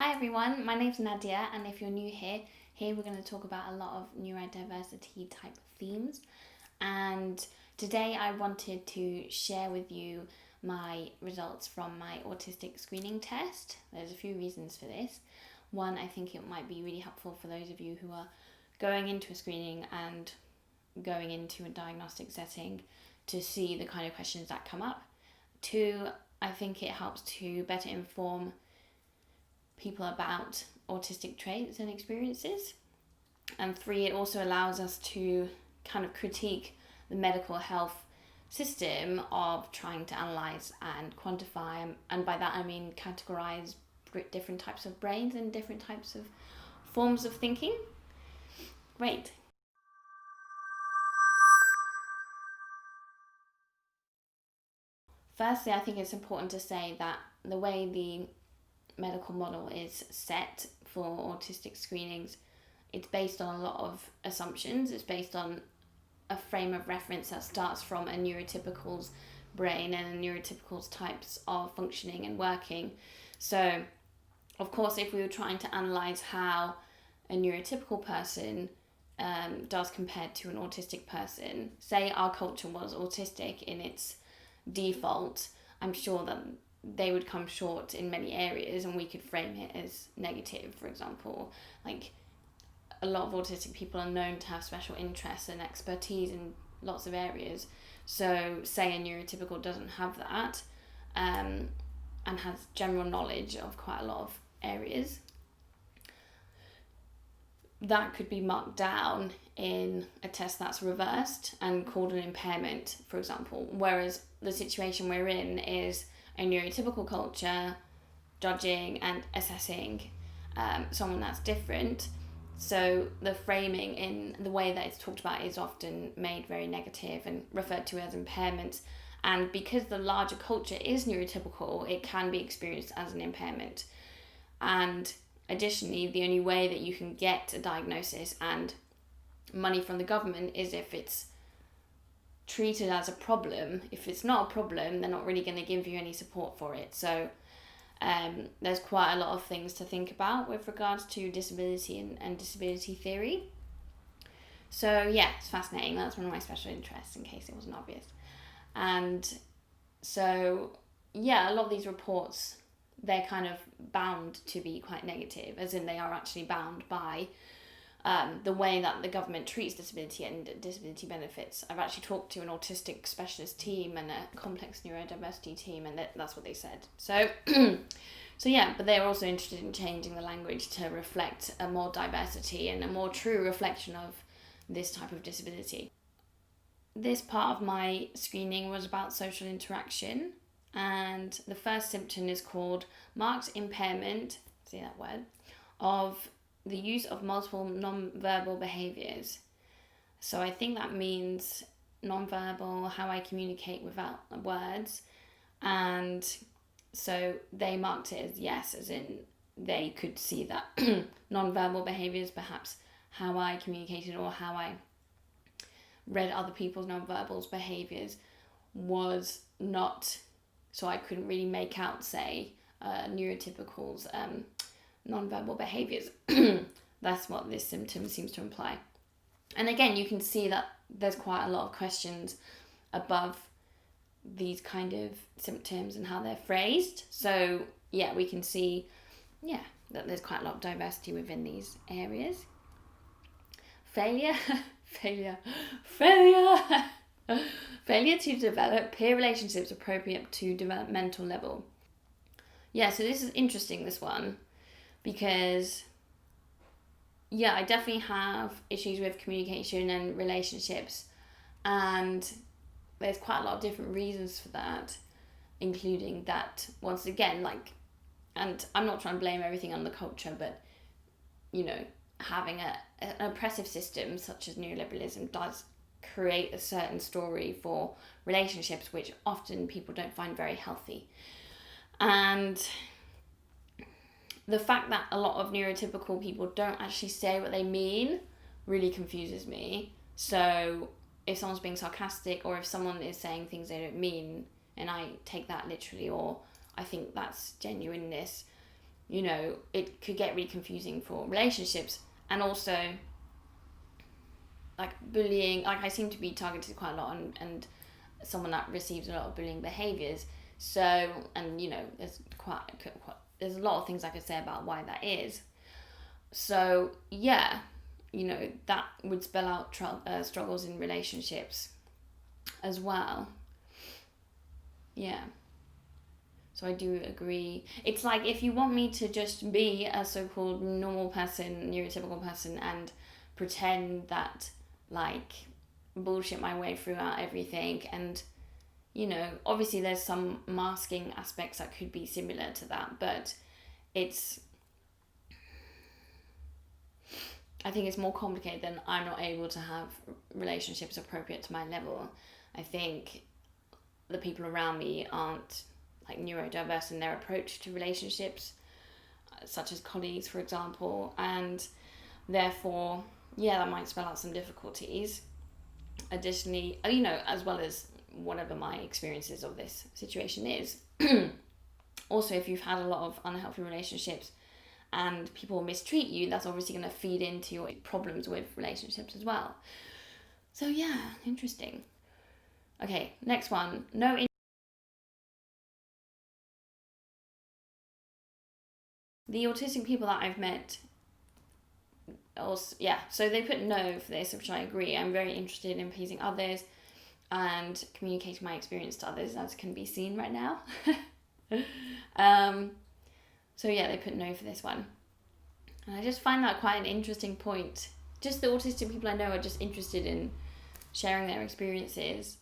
Hi everyone, my name's Nadia, and if you're new here we're going to talk about a lot of neurodiversity type themes. And today I wanted to share with you my results from my autistic screening test. There's a few reasons for this. One, I think it might be really helpful for those of you who are going into a screening and going into a diagnostic setting to see the kind of questions that come up. Two, I think it helps to better inform people about autistic traits and experiences. And three, it also allows us to kind of critique the medical health system of trying to analyse and quantify, and by that I mean categorise different types of brains and different types of forms of thinking. Great. Firstly, I think it's important to say that the way the medical model is set for autistic screenings, it's based on a lot of assumptions. It's based on a frame of reference that starts from a neurotypical's brain and a neurotypical's types of functioning and working. So, of course, if we were trying to analyse how a neurotypical person does compared to an autistic person, say our culture was autistic in its default, I'm sure that they would come short in many areas and we could frame it as negative. For example, like a lot of autistic people are known to have special interests and expertise in lots of areas. So say a neurotypical doesn't have that and has general knowledge of quite a lot of areas, that could be marked down in a test that's reversed and called an impairment, for example. Whereas the situation we're in is a neurotypical culture judging and assessing someone that's different. So the framing in the way that it's talked about is often made very negative and referred to as impairments. And because the larger culture is neurotypical, it can be experienced as an impairment. And additionally, the only way that you can get a diagnosis and money from the government is if it's treated as a problem. If it's not a problem, they're not really going to give you any support for it. So there's quite a lot of things to think about with regards to disability and disability theory. So yeah, it's fascinating. That's one of my special interests, in case it wasn't obvious. And so yeah, a lot of these reports, they're kind of bound to be quite negative, as in they are actually bound by the way that the government treats disability and disability benefits. I've actually talked to an autistic specialist team and a complex neurodiversity team, and that's what they said. So, so yeah, but they're also interested in changing the language to reflect a more diversity and a more true reflection of this type of disability. This part of my screening was about social interaction, and the first symptom is called marked impairment, see that word, of the use of multiple non-verbal behaviours. So I think that means non-verbal, how I communicate without words. And so they marked it as yes, as in they could see that non-verbal behaviours, perhaps how I communicated or how I read other people's non-verbal behaviours, was not, so I couldn't really make out, say, neurotypical's non-verbal behaviours. That's what this symptom seems to imply. And again, you can see that there's quite a lot of questions above these kind of symptoms and how they're phrased. So yeah, we can see that there's quite a lot of diversity within these areas. Failure to develop peer relationships appropriate to developmental level. Yeah, so this is interesting, this one, because yeah, I definitely have issues with communication and relationships, and there's quite a lot of different reasons for that, including that, once again, like, and I'm not trying to blame everything on the culture, but you know, having an oppressive system such as neoliberalism does create a certain story for relationships which often people don't find very healthy. And the fact that a lot of neurotypical people don't actually say what they mean really confuses me. So if someone's being sarcastic, or if someone is saying things they don't mean and I take that literally, or I think that's genuineness, you know, it could get really confusing for relationships. And also, like, bullying, like, I seem to be targeted quite a lot, and someone that receives a lot of bullying behaviours. So, and, you know, there's a lot of things I could say about why that is. So, yeah, you know, that would spell out struggles in relationships as well. Yeah. So I do agree. It's like, if you want me to just be a so-called normal person, neurotypical person, and pretend that, like, bullshit my way throughout everything, and, you know, obviously there's some masking aspects that could be similar to that, but I think it's more complicated than I'm not able to have relationships appropriate to my level. I think the people around me aren't, like, neurodiverse in their approach to relationships, such as colleagues, for example, and therefore, yeah, that might spell out some difficulties. Additionally, you know, as well as whatever my experiences of this situation is. Also, if you've had a lot of unhealthy relationships and people mistreat you, that's obviously going to feed into your problems with relationships as well. So yeah, interesting. Okay, next one. The autistic people that I've met, also, yeah, so they put no for this, which I agree. I'm very interested in pleasing others and communicating my experience to others, as can be seen right now. So yeah, they put no for this one. And I just find that quite an interesting point. Just the autistic people I know are just interested in sharing their experiences.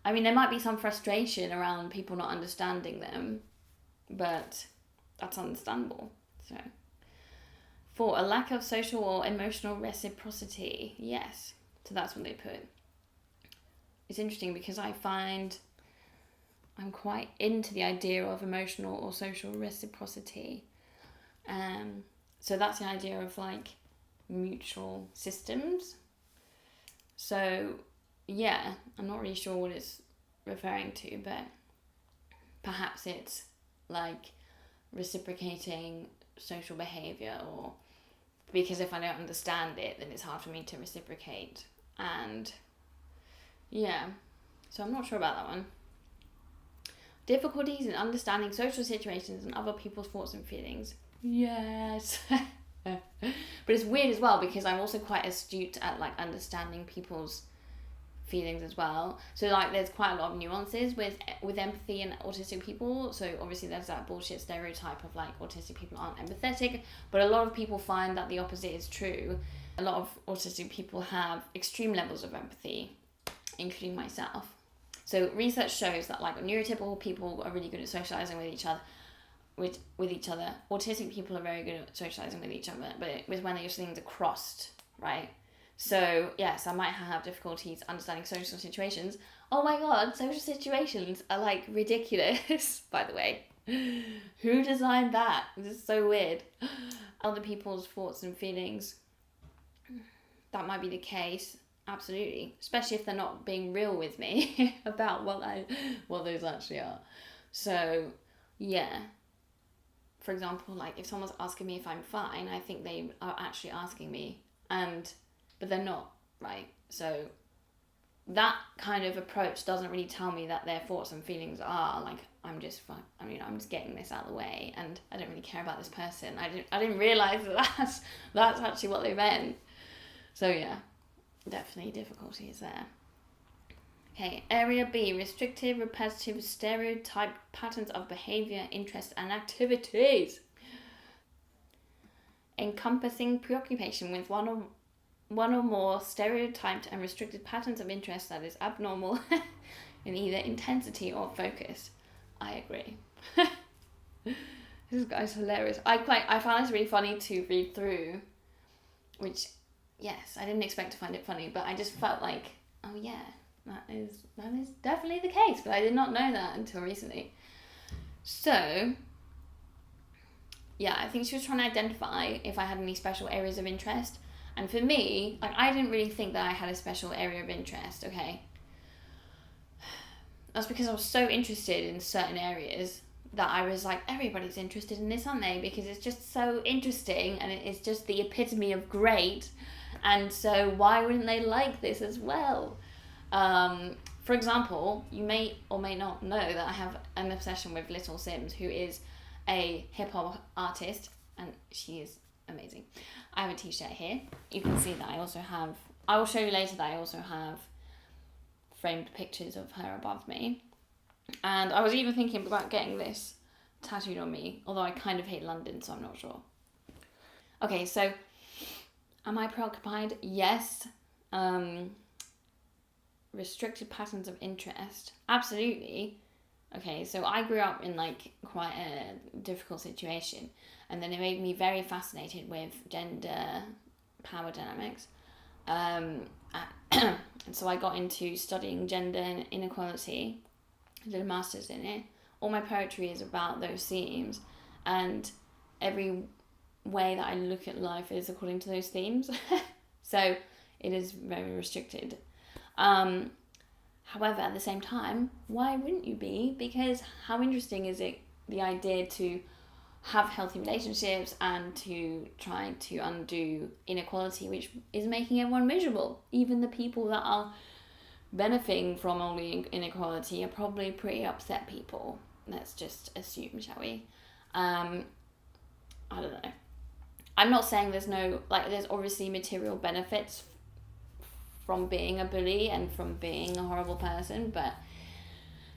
I mean, there might be some frustration around people not understanding them, but that's understandable. So, 4, a lack of social or emotional reciprocity. Yes, so that's what they put. It's interesting because I find I'm quite into the idea of emotional or social reciprocity. So that's the idea of, like, mutual systems. So yeah, I'm not really sure what it's referring to, but perhaps it's like reciprocating social behaviour, or because if I don't understand it, then it's hard for me to reciprocate. And yeah, so I'm not sure about that one. Difficulties in understanding social situations and other people's thoughts and feelings. Yes. But it's weird as well, because I'm also quite astute at, like, understanding people's feelings as well. So, like, there's quite a lot of nuances with empathy and autistic people. So obviously there's that bullshit stereotype of, like, autistic people aren't empathetic, but a lot of people find that the opposite is true. A lot of autistic people have extreme levels of empathy, including myself. So research shows that, like, neurotypical people are really good at socializing with each other. With each other, autistic people are very good at socializing with each other, but with when your things are crossed, right? So yes, I might have difficulties understanding social situations. Oh my god, social situations are, like, ridiculous. By the way, who designed that? This is so weird. Other people's thoughts and feelings. That might be the case. Absolutely, especially if they're not being real with me about what those actually are. So yeah. For example, like, if someone's asking me if I'm fine, I think they are actually asking me, but they're not, right? So that kind of approach doesn't really tell me that their thoughts and feelings are, like, I'm just fine. I mean, I'm just getting this out of the way, and I don't really care about this person. I didn't realise that's actually what they meant. So yeah, definitely difficulties there. Okay, area B, restrictive, repetitive, stereotype patterns of behaviour, interests and activities. Encompassing preoccupation with one or more stereotyped and restricted patterns of interest that is abnormal in either intensity or focus. I agree. This guy's hilarious. I found this really funny to read through, which, yes, I didn't expect to find it funny, but I just felt like, oh yeah, that is definitely the case, but I did not know that until recently. So yeah, I think she was trying to identify if I had any special areas of interest. And for me, like, I didn't really think that I had a special area of interest, okay? That's because I was so interested in certain areas that I was like, everybody's interested in this, aren't they? Because it's just so interesting and it's just the epitome of great. And so why wouldn't they like this as well? For example, you may or may not know that I have an obsession with Little Sims, who is a hip hop artist, and she is amazing. I have a t-shirt here. You can see that I will show you later that I also have framed pictures of her above me. And I was even thinking about getting this tattooed on me, although I kind of hate London, so I'm not sure. Okay, so am I preoccupied? Yes. Restricted patterns of interest? Absolutely. Okay, so I grew up in like quite a difficult situation, and then it made me very fascinated with gender power dynamics. And so I got into studying gender inequality. I did a master's in it. All my poetry is about those themes, and every way that I look at life is according to those themes. So it is very restricted. However, at the same time, why wouldn't you be? Because how interesting is it, the idea to have healthy relationships and to try to undo inequality, which is making everyone miserable. Even the people that are benefiting from all the inequality are probably pretty upset people. Let's just assume, shall we? I don't know. I'm not saying there's obviously material benefits from being a bully and from being a horrible person, but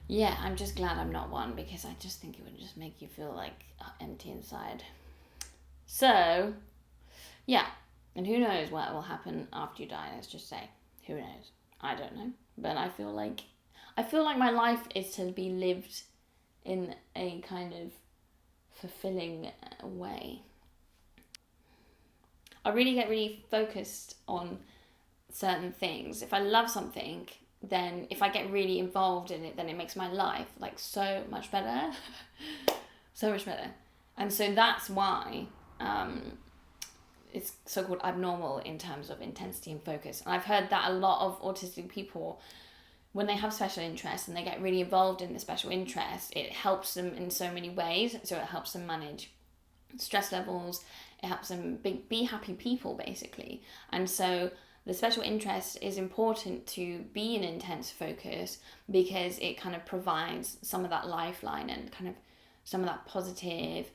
yeah, I'm just glad I'm not one, because I just think it would just make you feel like empty inside. So, yeah, and who knows what will happen after you die, let's just say. Who knows? I don't know. But I feel like my life is to be lived in a kind of fulfilling way. I really get really focused on certain things. If I love something, then if I get really involved in it, then it makes my life like so much better. So much better. And so that's why it's so-called abnormal in terms of intensity and focus. And I've heard that a lot of autistic people, when they have special interests and they get really involved in the special interest, it helps them in so many ways. So it helps them manage stress levels, it helps them be happy people, basically. And so the special interest is important to be an intense focus, because it kind of provides some of that lifeline and kind of some of that positive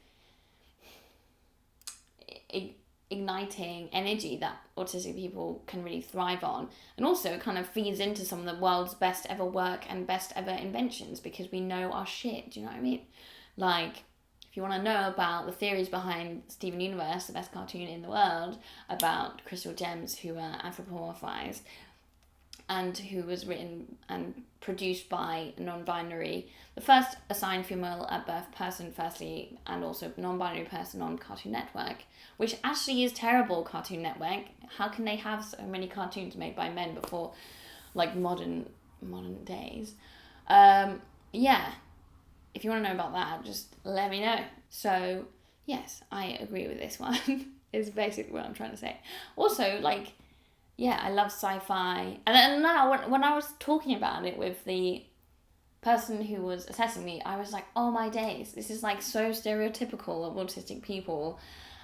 igniting energy that autistic people can really thrive on. And also it kind of feeds into some of the world's best ever work and best ever inventions, because we know our shit. Do you know what I mean? Like, if you want to know about the theories behind Steven Universe, the best cartoon in the world, about crystal gems who are anthropomorphized, and who was written and produced by a non-binary, the first assigned female at birth person, firstly, and also non-binary person on Cartoon Network, which actually is terrible, Cartoon Network. How can they have so many cartoons made by men before, like, modern days? Yeah. If you want to know about that, just let me know. So, yes, I agree with this one, is basically what I'm trying to say. Also, like, yeah, I love sci-fi. And now, when I was talking about it with the person who was assessing me, I was like, oh my days, this is like so stereotypical of autistic people.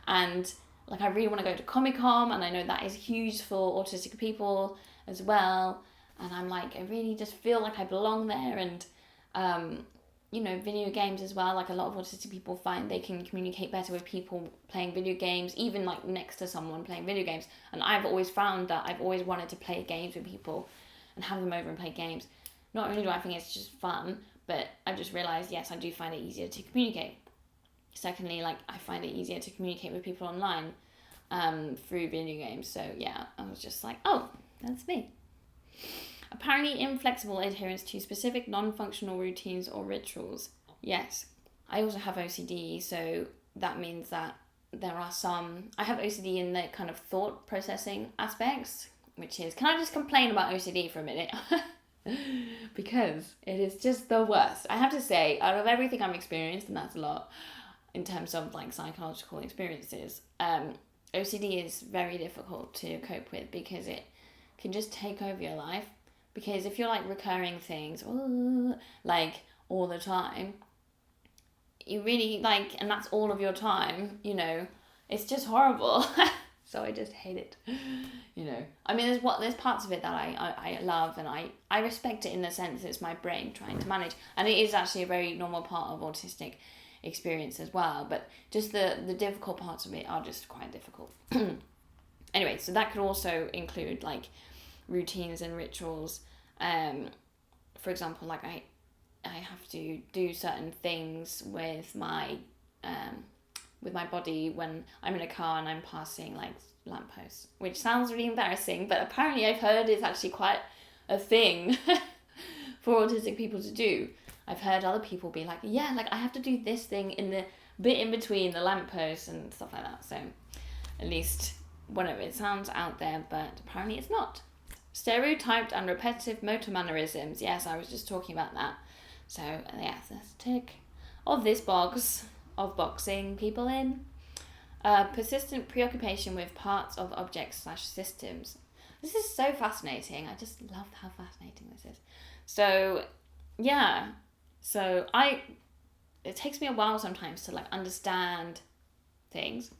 And like, I really want to go to Comic-Con, and I know that is huge for autistic people as well. And I'm like, I really just feel like I belong there. And, you know, video games as well. Like, a lot of autistic people find they can communicate better with people playing video games, even like next to someone playing video games. And I've always found that I've always wanted to play games with people and have them over and play games. Not only do I think it's just fun, but I've just realised, yes, I do find it easier to communicate. Secondly, like, I find it easier to communicate with people online through video games. So yeah, I was just like, oh, that's me. Apparently inflexible adherence to specific non-functional routines or rituals. Yes. I also have OCD, so that means that there are some... I have OCD in the kind of thought processing aspects, which is... Can I just complain about OCD for a minute? Because it is just the worst. I have to say, out of everything I've experienced, and that's a lot in terms of like psychological experiences, OCD is very difficult to cope with, because it can just take over your life. Because if you're like recurring things, like all the time, you really like, and that's all of your time, you know, it's just horrible. So I just hate it, you know. I mean, there's parts of it that I love, and I respect it in the sense it's my brain trying to manage, and it is actually a very normal part of autistic experience as well, but just the difficult parts of it are just quite difficult. Anyway, so that could also include like routines and rituals. For example, like I have to do certain things with my body when I'm in a car and I'm passing like lampposts, which sounds really embarrassing, but apparently I've heard it's actually quite a thing for autistic people to do. I've heard other people be like, yeah, like I have to do this thing in the bit in between the lampposts and stuff like that. So at least whatever, it sounds out there, but apparently it's not. Stereotyped and repetitive motor mannerisms. Yes, I was just talking about that. So yes, let's tick of this box of boxing people in. Persistent preoccupation with parts of objects / systems. This is so fascinating. I just love how fascinating this is. So yeah, so it takes me a while sometimes to like understand things.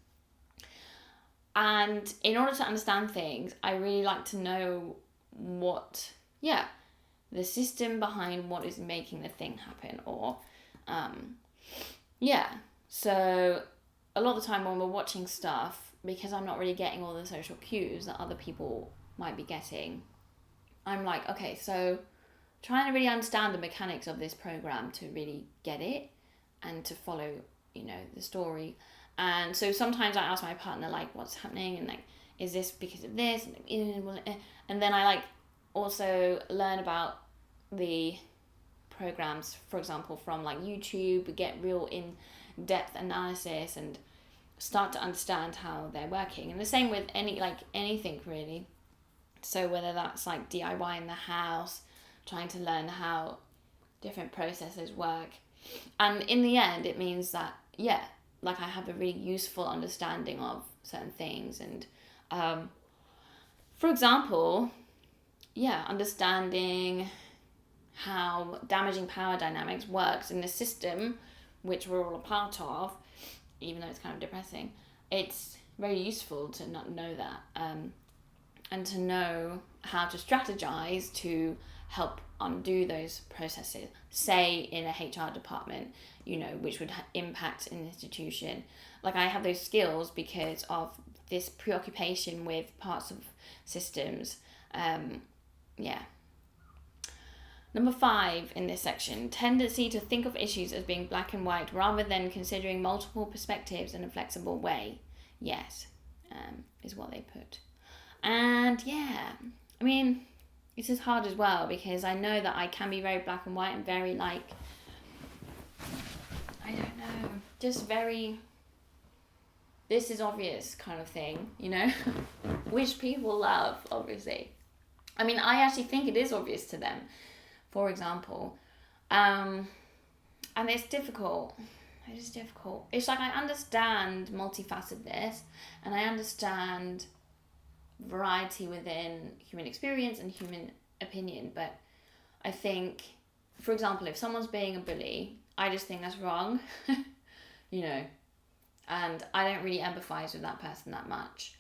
And in order to understand things, I really like to know the system behind what is making the thing happen, or so a lot of the time when we're watching stuff, because I'm not really getting all the social cues that other people might be getting, I'm like, okay, so trying to really understand the mechanics of this program to really get it and to follow, you know, the story. And so sometimes I ask my partner, like, what's happening, and like, is this because of this, and then I like also learn about the programs, for example, from like YouTube, get real in-depth analysis and start to understand how they're working. And the same with anything really. So whether that's like DIY in the house, trying to learn how different processes work, and in the end it means that like I have a really useful understanding of certain things. And for example, understanding how damaging power dynamics works in the system which we're all a part of, even though it's kind of depressing, it's very useful to not know that, and to know how to strategize to help undo those processes, say in a HR department, you know, which would impact an institution. Like I have those skills because of this preoccupation with parts of systems. Number 5 in this section, tendency to think of issues as being black and white rather than considering multiple perspectives in a flexible way. Yes, is what they put. And I mean, this is hard as well, because I know that I can be very black and white and very like, I don't know, just very, this is obvious kind of thing, you know, which people love, obviously. I mean, I actually think it is obvious to them, for example. And it's difficult. It is difficult. It's like I understand multifacetedness and I understand variety within human experience and human opinion, but I think, for example, if someone's being a bully, I just think that's wrong, you know, and I don't really empathize with that person that much.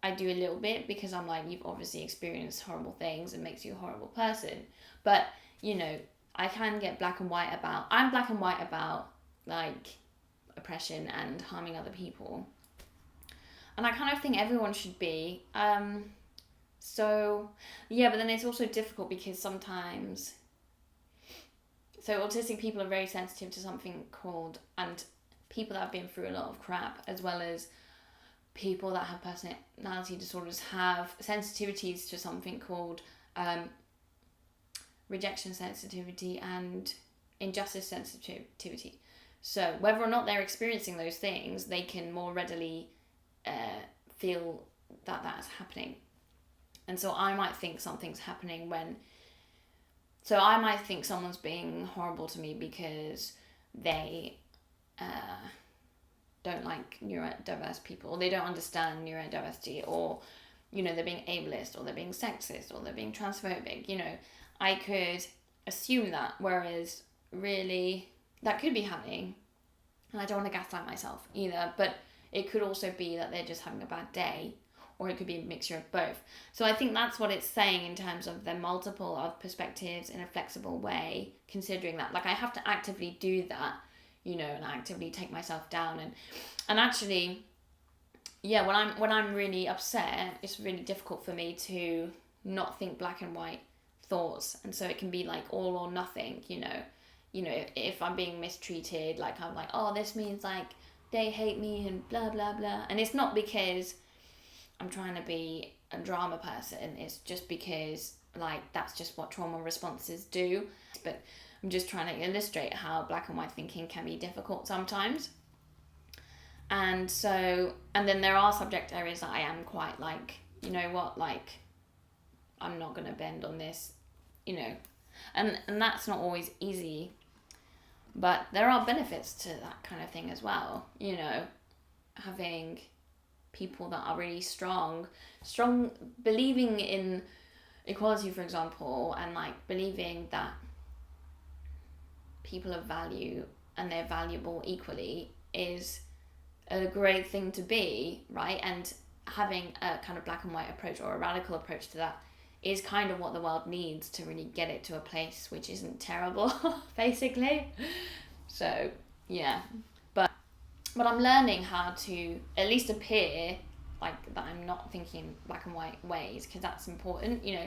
I do a little bit because I'm like, you've obviously experienced horrible things and makes you a horrible person, but you know, I can get I'm black and white about like oppression and harming other people. And I kind of think everyone should be. But then it's also difficult because sometimes, so autistic people are very sensitive to something called, and people that have been through a lot of crap, as well as people that have personality disorders, have sensitivities to something called rejection sensitivity and injustice sensitivity. So whether or not they're experiencing those things, they can more readily feel that that's happening. And so I might think something's happening so I might think someone's being horrible to me because they don't like neurodiverse people, or they don't understand neurodiversity, or, you know, they're being ableist, or they're being sexist, or they're being transphobic, you know. I could assume that, whereas really, that could be happening. And I don't want to gaslight myself either, but it could also be that they're just having a bad day, or it could be a mixture of both. So I think that's what it's saying in terms of the multiple of perspectives in a flexible way, considering that, like, I have to actively do that, you know, and actively take myself down. And actually, yeah, when I'm really upset, it's really difficult for me to not think black and white thoughts. And so it can be like all or nothing, you know. If I'm being mistreated, like, I'm like, oh, this means like they hate me and blah blah blah. And it's not because I'm trying to be a drama person, it's just because, like, that's just what trauma responses do. But I'm just trying to illustrate how black and white thinking can be difficult sometimes. And so, and then there are subject areas that I am quite like, you know what, like, I'm not going to bend on this, you know. And that's not always easy. But there are benefits to that kind of thing as well, you know, having people that are really strong, believing in equality, for example, and like believing that people of value and they're valuable equally is a great thing to be, right? And having a kind of black and white approach or a radical approach to that is kind of what the world needs to really get it to a place which isn't terrible, basically. So, yeah. But I'm learning how to at least appear like that I'm not thinking black and white ways, because that's important, you know,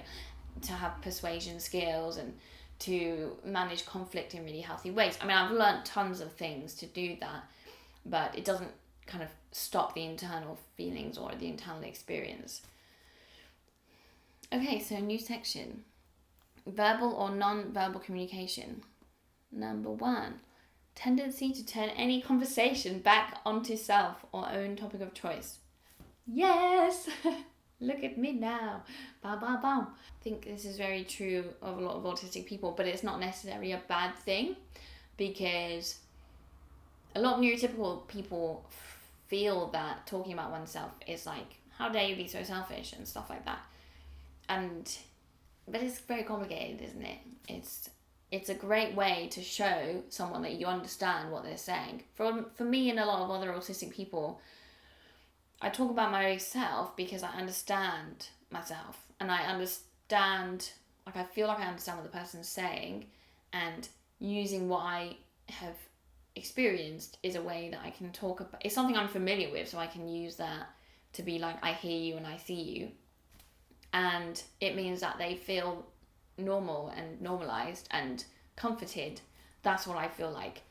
to have persuasion skills and to manage conflict in really healthy ways. I mean, I've learned tons of things to do that, but it doesn't kind of stop the internal feelings or the internal experience. Okay, so new section. Verbal or non-verbal communication. Number 1, tendency to turn any conversation back onto self or own topic of choice. Yes! Look at me now. Bam, bam, bam. I think this is very true of a lot of autistic people, but it's not necessarily a bad thing, because a lot of neurotypical people feel that talking about oneself is like, how dare you be so selfish and stuff like that. But it's very complicated, isn't it? It's a great way to show someone that you understand what they're saying. For me and a lot of other autistic people, I talk about myself because I understand myself, and I understand, like, I feel like I understand what the person's saying, and using what I have experienced is a way that I can talk about. It's something I'm familiar with, so I can use that to be like, I hear you and I see you. And it means that they feel normal and normalized and comforted. That's what I feel like.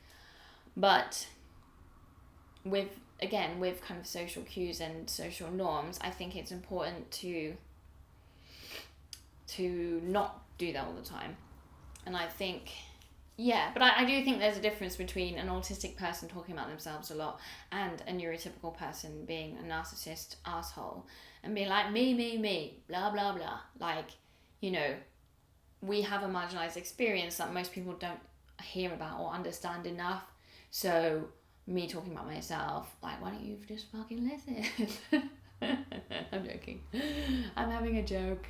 But with kind of social cues and social norms, I think it's important to not do that all the time. And I think, yeah, but I do think there's a difference between an autistic person talking about themselves a lot and a neurotypical person being a narcissist asshole and being like, me, blah, blah, blah. Like, you know, we have a marginalized experience that most people don't hear about or understand enough. So me talking about myself, like, why don't you just fucking listen? I'm joking. I'm having a joke.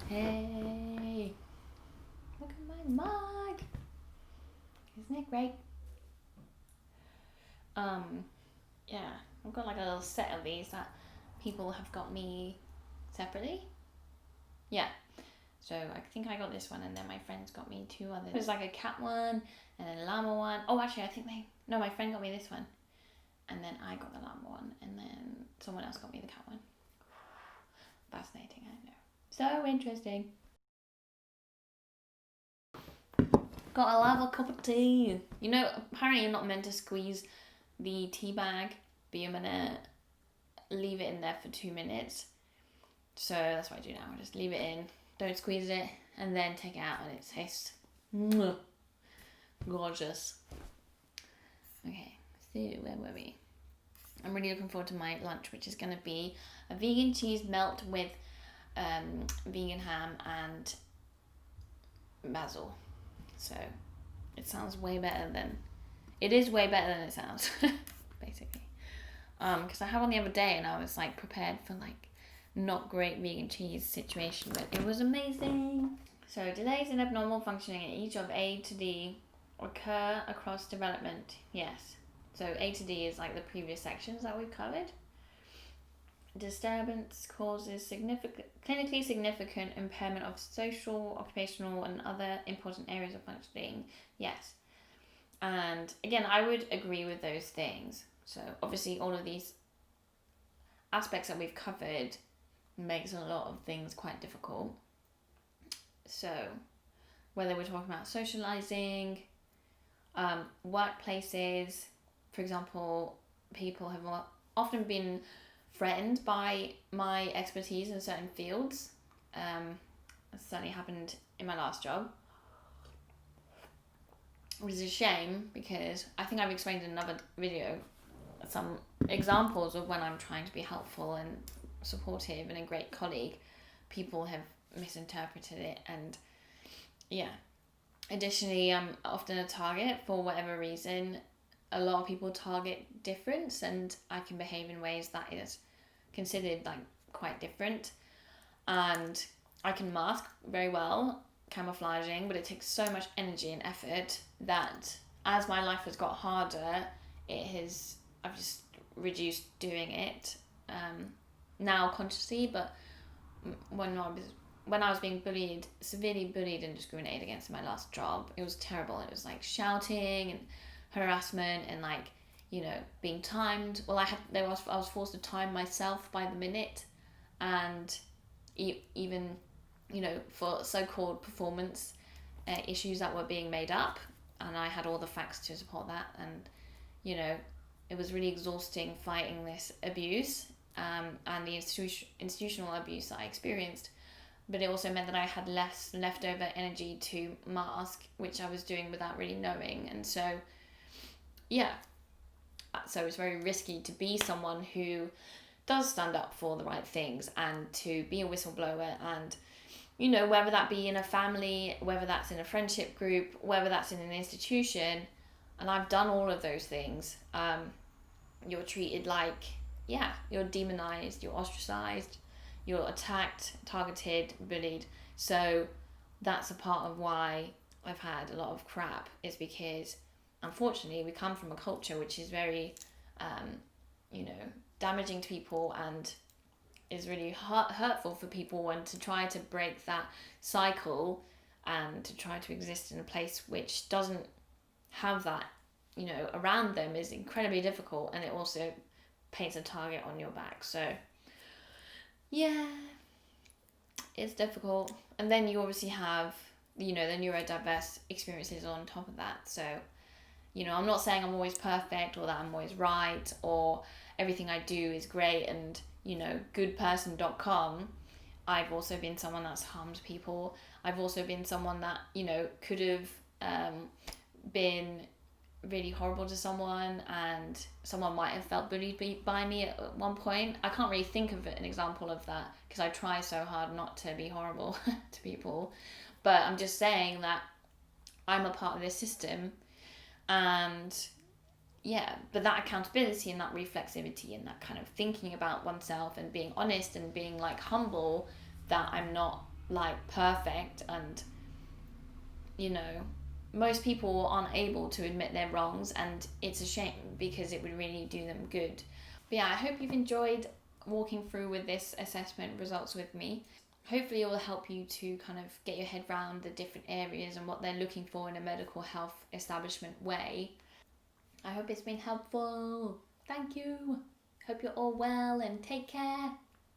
Hey, look at my mug. Isn't it great? Yeah, I've got like a little set of these that people have got me separately. Yeah. So I think I got this one, and then my friends got me 2 others. There's like a cat one and then a llama one. Oh, actually, my friend got me this one, and then I got the llama one, and then someone else got me the cat one. Fascinating, I know. So interesting. Got a lava cup of tea. You know, apparently you're not meant to squeeze the tea bag, but you're gonna leave it in there for 2 minutes. So that's what I do now. I just leave it in, don't squeeze it, and then take it out, and it tastes gorgeous. Okay, so where were we? I'm really looking forward to my lunch, which is gonna be a vegan cheese melt with vegan ham and basil. So it sounds way better than it is way better than it sounds, basically. Because I had one the other day and I was like prepared for like not great vegan cheese situation, but it was amazing. So delays in abnormal functioning in each of A to D occur across development, yes. So A to D is like the previous sections that we've covered. Disturbance causes clinically significant impairment of social, occupational, and other important areas of functioning. Yes. And again, I would agree with those things. So obviously all of these aspects that we've covered makes a lot of things quite difficult. So whether we're talking about socializing, workplaces, for example, people have often been threatened by my expertise in certain fields. That certainly happened in my last job, which is a shame because I think I've explained in another video some examples of when I'm trying to be helpful and supportive and a great colleague, people have misinterpreted it. And yeah, additionally, I'm often a target for whatever reason. A lot of people target difference, and I can behave in ways that is considered like quite different, and I can mask very well, camouflaging, but it takes so much energy and effort that as my life has got harder, I've just reduced doing it, now consciously. But when I was being severely bullied and discriminated against in my last job, it was terrible. It was like shouting and harassment and like, being timed. Well, I was forced to time myself by the minute, and even, for so-called performance issues that were being made up, and I had all the facts to support that. And it was really exhausting fighting this abuse, and the institutional abuse that I experienced. But it also meant that I had less leftover energy to mask, which I was doing without really knowing. And so, yeah. So it's very risky to be someone who does stand up for the right things and to be a whistleblower. And, whether that be in a family, whether that's in a friendship group, whether that's in an institution, and I've done all of those things, you're treated like, you're demonized, you're ostracized, you're attacked, targeted, bullied. So that's a part of why I've had a lot of crap, is because unfortunately we come from a culture which is very, damaging to people and is really hurtful for people, and to try to break that cycle and to try to exist in a place which doesn't have that, around them is incredibly difficult, and it also paints a target on your back. So yeah, it's difficult. And then you obviously have, the neurodiverse experiences on top of that. So, I'm not saying I'm always perfect or that I'm always right or everything I do is great and, goodperson.com. I've also been someone that's harmed people. I've also been someone that, could have been really horrible to someone, and someone might have felt bullied by me at one point. I can't really think of an example of that because I try so hard not to be horrible to people. But I'm just saying that I'm a part of this system, and but that accountability and that reflexivity and that kind of thinking about oneself and being honest and being like humble that I'm not like perfect, and most people aren't able to admit their wrongs, and it's a shame because it would really do them good. But yeah, I hope you've enjoyed walking through with this assessment results with me. Hopefully it will help you to kind of get your head around the different areas and what they're looking for in a medical health establishment way. I hope it's been helpful. Thank you. Hope you're all well and take care.